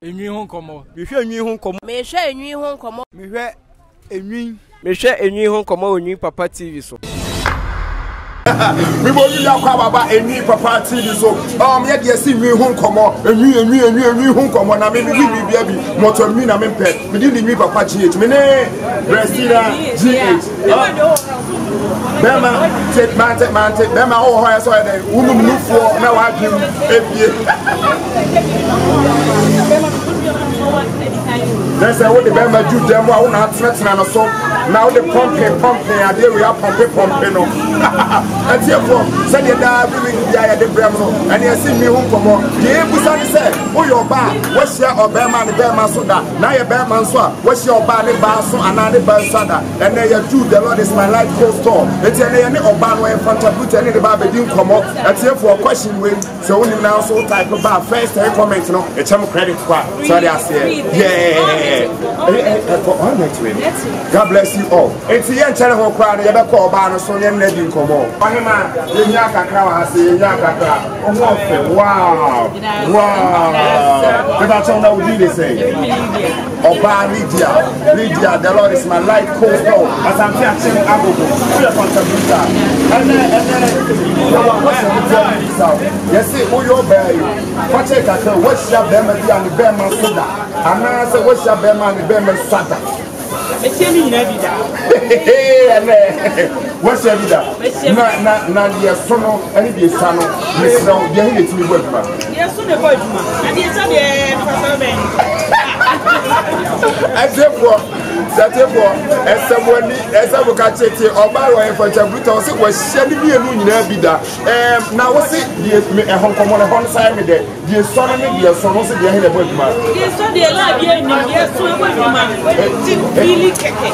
Enwi ho komo. Mehwe enwi ho komo. Mehwe enwi ho komo. Mehwe enwi ho komo Onwi Papa TV so. We will you akwa baba enwi Papa TV so. Ye dey see enwi ho komo. Enwi ho komo na me bibia bi. Moto enwi na me pet. Me di enwi Papa GH. Me ne Brestina GH. Bema take man. Bema oh ho so dey. Unu mnufo na wa dwem ebie. That's what the Bema do them. I want to threaten and so now the pumping. I deal we are pumping. No, and therefore, send your dad really the Bremo, and you see me home for more. The Abusan said, oh, your bar, what's your Obama and the Bema soda? Now your Bema soda, what's your bar, the Basso and the Bassada, and then you do the Lord is my life coast store. It's any Obama in front of you, any the Baba didn't come up, and therefore, question with so only now so type of bar. First, comment, no, a channel credit squad. So they are saying, God bless you all. It's the young channel crowd, you ever call Barnes so young lady come on. Wow. That's all that we do say. Oba Lydia, the Lord is my life coast. As I'm catching Abu, yes, who you obey. What's it? What's your Bema and the Bema Soda? And I said, what's your Bema and the Bema Soda? What's your vida? Na dia sono, ani dia sano, misão, dia ele timi boa demais. Dia sono é boa demais. A dia sabe é passar bem. Essa boca tete, obaro é for jabuta, você vai ser de dia no nyina vida. Na você dia é hon como na hon sai me de. Dia sono ne dia sono se dia ele boa demais. Dia sono dia lá dia ni dia sono boa demais. Fili keke.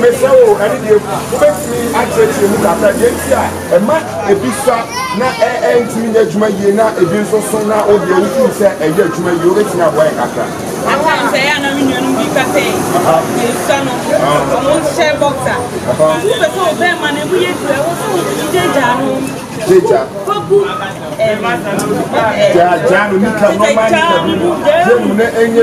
Mesao ani dia pesi achete mu kata dia tia. Ma ebisa na ntimi nya djuma ye na ebi nso so na odi ewu se eya djuma ye o betina boy kata. Ata say na mi nunu bi ka say. Isa no. Omo share boxer. Wo be so be ma na bu ye tu e wo so jeja no. Jeja. Fogu Janu ni ka no man Janu na enye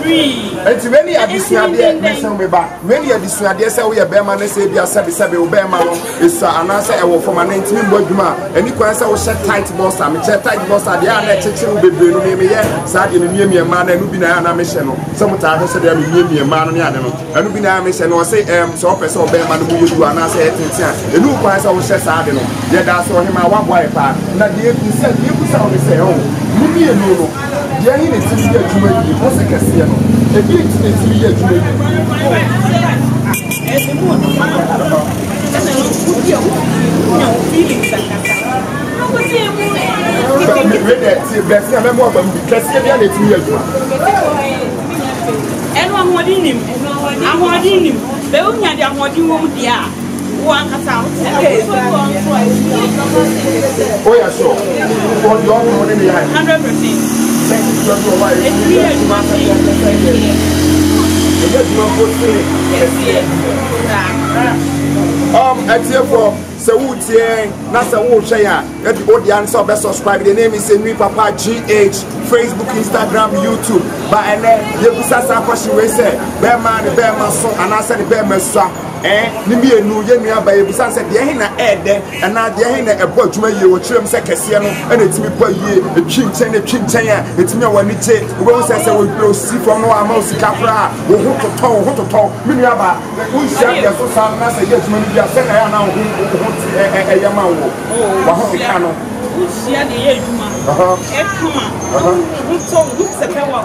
free. Enti many adisuade mesan me ba. Many adisuade say wo ye be ma na say bia sabe wo be ma no. Isa anasa e wo for ma na ntimi mbo adwuma. Ani kwan say wo share tight boss am. Che tight boss a dia na chechiru bebre no me ye. Sa de no miemie ma na anu bi na na me hye no. Se muta se de miemie ma no ne ade no. Anu bi na me hye no say so person be ma no bu yedu anasa e tintia. Enu kwan say wo share sa de no. Ye da so hima wa boy pa. Na de you say oh, Mimi and no, Yanni is 3 years to make it. What's a Cassiano? A bit is 3 years to make oh, yeah, sure. For your money, 100%. At here for Sawuti, Nasa Wuchaya, let the audience of subscribe. The name is Onwi Papa GH, Facebook, Instagram, YouTube. But and then you say, Bearman, son, and I said, Bearman, Nimi enu ye nua ba ebusan se de hin na ede na de hin na ebo adwuma ye wo kirem se kese no na etimi pa ye etwinchen a etimi awani che wo se se wo bro si from no ama sika fra wo hototon mi nua ba wo sia ye so sam na se ye adwuma ni bia se na ya na wo e ma wo wa ho ka no wo sia de ye adwuma e kuma wo se pe wa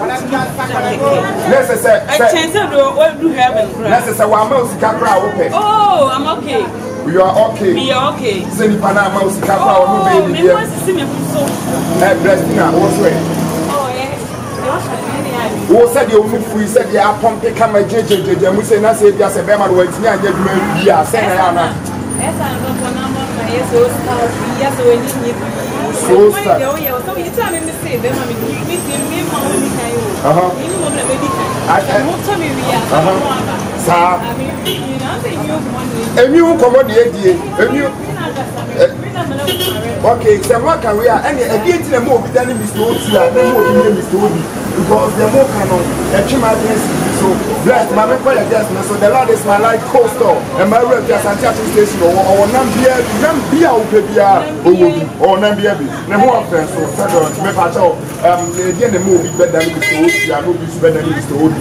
necessary a chance do do heaven necessary wa ma sika fra. Oh, I'm okay. You are okay. We are okay. Send Panama Musicapa or no baby. Brestina, what's right? Oh, yes. Who said you move free? Said you are pumping camera, JJ. We say, I say, yes, a Bama waiting and get me. Yes, Anna. Yes, I'm not for number. Yes, yes, we need you. So, you tell me to say, then I'm a new commodity, Okay, so what can we are any again to the more be done Mr. Oti and then more Mr. Odi because the more canon so bless my call against me so the Lord is my life coastal and my road just and chatting station or Nambia or Nambia no more offense so federal me pacho again the more be better than Mr. Oti and will be better than Mr. Odi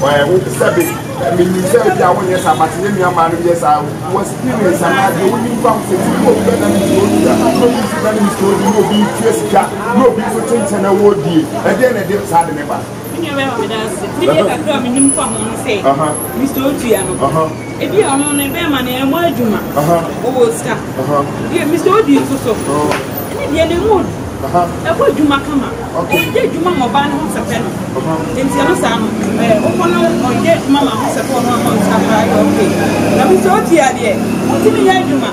I will say I mean, you said that when yes, I'm at the man, yes, I was experienced and I only found it no better than no be Jessica, no be for 20 and a word. Again, I didn't have the number. Mr. Otiano. If you are on a bearman and a word, you Mr. Odi is also. Ebo juma kama. Oje juma mo ba no sepe no. Nti no sa no okono oje juma ma ho sepe no ma sa ba okay. Na mi so ti ade. Oti mi ya juma.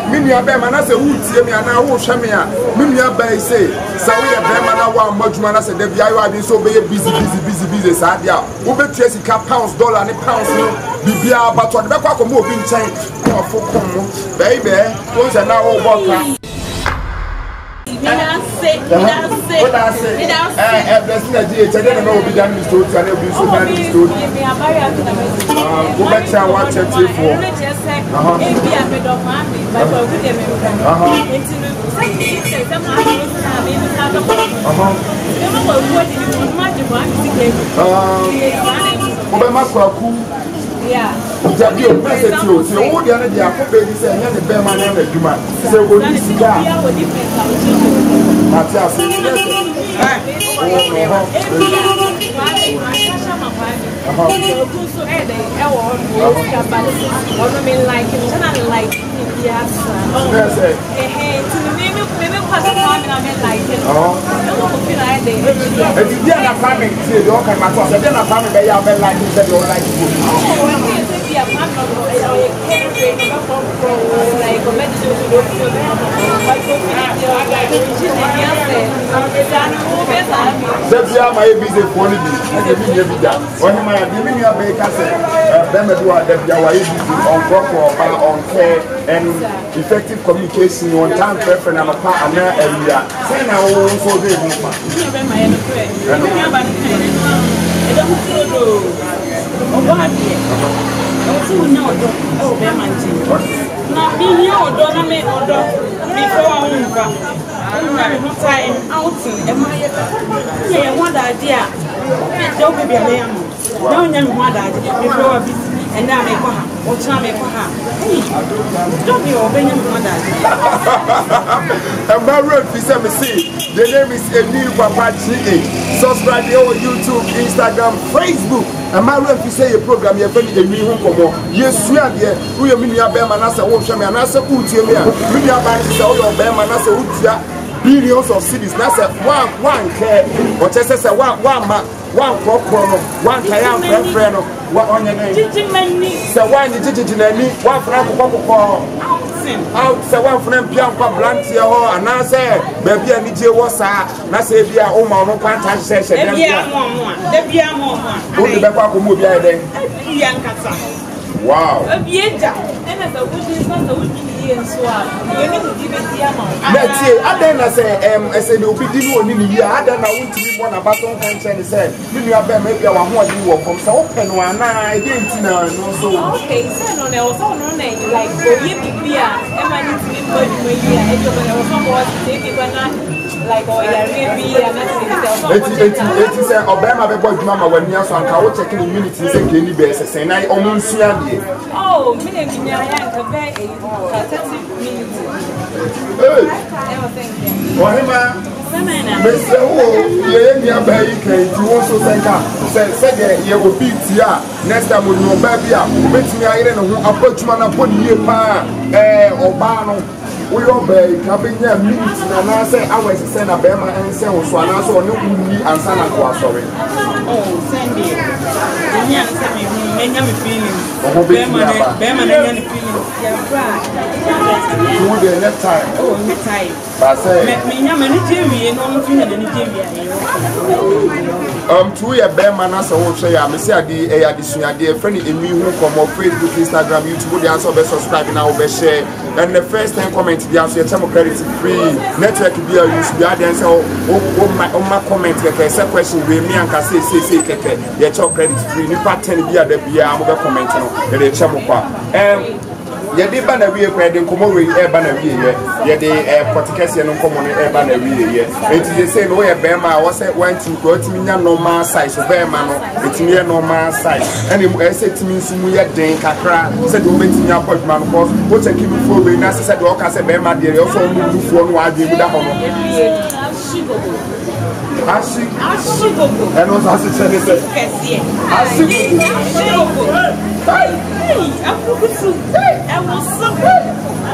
Me nua be ma na se hu tie me ana wo hwe me a. Me nua ba say sa wo ye be ma na wa madjuma na se da bia yo abi so be busy sa dia. Wo be tua sika pounds dollar ne pounds no bibia ba to de be kwa ko mo obi nchen ko fo kom mo. Baby, wo se na wo boka. Yeah. Jabi o pese ti o ti o de na de akobe di se nya ne be ma na na djuma se o ni sika Matias Sebia my busy for me on my giving me a baker them do that were on proper on care and effective communication on time preference and a part and area. Say now also they and now make her, or try make her. Don't be obeying mother. And my road is MSC. The name is Emil Papa GA. Subscribe to our YouTube, Instagram, Facebook. And my road is a program you're very a new home. Yes, we are here. We are Minia Bemanasa, Washam, and Asa Utia. Minia Banks, all your Bemanasa Utia. Billions of cities. That's a one care. But just as a one crop, one Kayan friend, what on your name? So one Gigi, one frank out, so one friend Bianca Blantia, and I say, baby, I need you was I say, be a home on one session. There be a more. Who the back of movie then? Wow. And as a witness, not the witness. Let's say, I then I said, you'll be doing in the year. I don't know to be one about some country and said, maybe I want more you work from so open one. I didn't know. Okay, so no, there was no name like for you to be a need to be good for you. It was somewhat taking like, oh, yeah, maybe it is Obama because Mama when you're so I will check in communities and any basis and I almost see oh, minute, I have a very 30 minutes. Mr. Oh, yeah, baby, you also say, you will beat here. Next time with no baby, bet me I don't know approach man upon you, Obama. We obey, having a minute, and I say, I was send a Bema and say, so I also know who and Sana. Sorry. Oh, send me. menya me feeling. Oh, Bema menya me feeling. You would be next time. Oh, next time. But say menya me ni jewi no mo feeling ni jewi ayo. To your bear man as a whole say, I say, I dear friend, in me who come on Facebook, Instagram, YouTube, the answer, subscribe now, be share. And the first time comment, the answer, your credit free network be a use, the answer, my comment, a question with me and can say, your credit free, you pattern be at the beer, I'm going to comment on the chamopa. Yedi ba na wie kwa de nkomo we e ba na wie ye yedi podcast ye no nkomo no e ba na wie ye enti ye say no ye be ma wo say wanti ko timi nya normal size so be ma no etimi ye normal size and e say timi nsumu ye den kakra say do betimi apodma no cause wo check you for we na say do ka say be ma de ye so mu dufuo no adwe mu da ho no Ashigogo and was as it said Ashigogo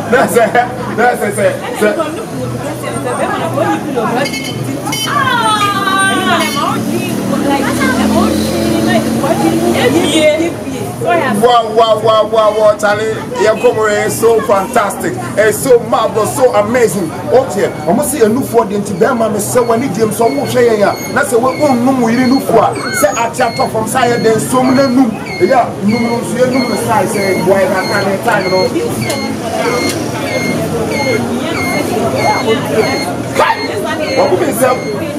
that's Wow, Charlie, your comedy is so fantastic, it's so marvelous, so amazing. Okay, I must see a new for the Antibama, so when it comes so much here, that's a way we didn't know. Say at chapter from Sire, then so many yeah, numerous size, say, why I can't time. What would be self?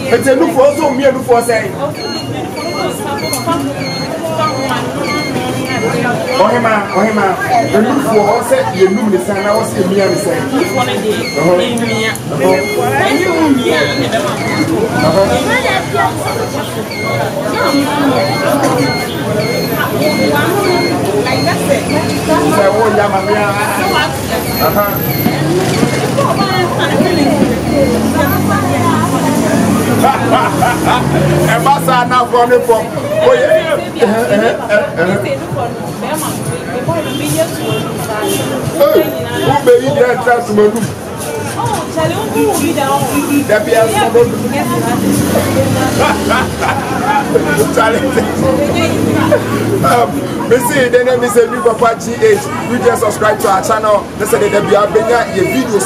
It's a new for so me and for saying. Ohima, the new for say you knew the sign. I was saying, me and say, one a day, like that's it. Ambassador now from the phone. Oh yeah. Who be you there trust me? Oh, tell you who be down. There be a Missy, the name is New Papa GH. You just subscribe to our channel. They say that we are bringing your videos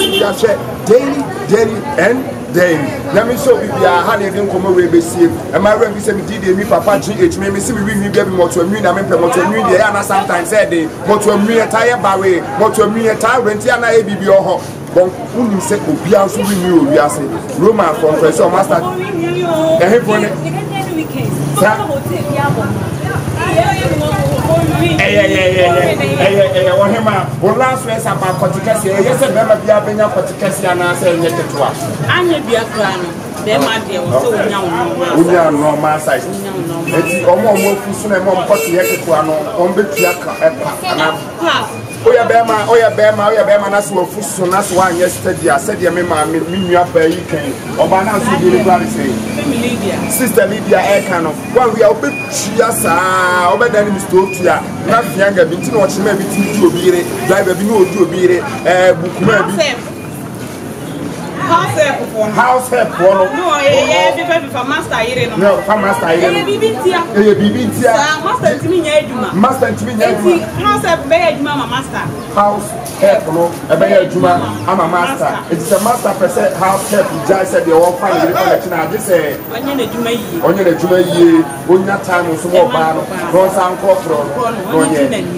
daily and daily. Let me show you the honey didn't come away be safe. And my friend said me did me Papa GH. Me see we be more to me na me promote me there and sometimes say they more to me tire barre, more to me tire rent and I be your bon unim se obia so we new we say Roman from Professor Master. Eh for What last race about Coticassi? Yes, I remember the Abena Coticassi and I said, let it was. I'm a beer clan. There might be also young, normal size. It's almost more soon and more Cotiac on the Tiaka. Oh, yeah, Bema, that's what Fuson, that's why yesterday I said, yeah, me up a weekend. Or by now, Sister Lydia Ekano. Well, we are a bit chiasa, over the name is Totia, not younger, but you know what she may be to be it, driver, be no to be it, book. House help for no, for master here. No, for master here. Master to me, master to me, house help, bed, mama, master. House help, no, a bed, I'm a master. It's a master per se house help. Just said they all find the collection. I just say, on your Juma, on your time, so more battle, no sound corporal.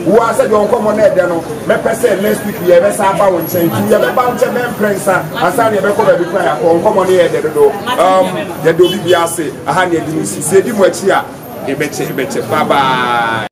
Who I said, don't come on there, no, me per se next week, we have a Saba and change. You have a bunch of men, Prince, and Sunday. Come on here, the do be I say, a honey, say, bye bye.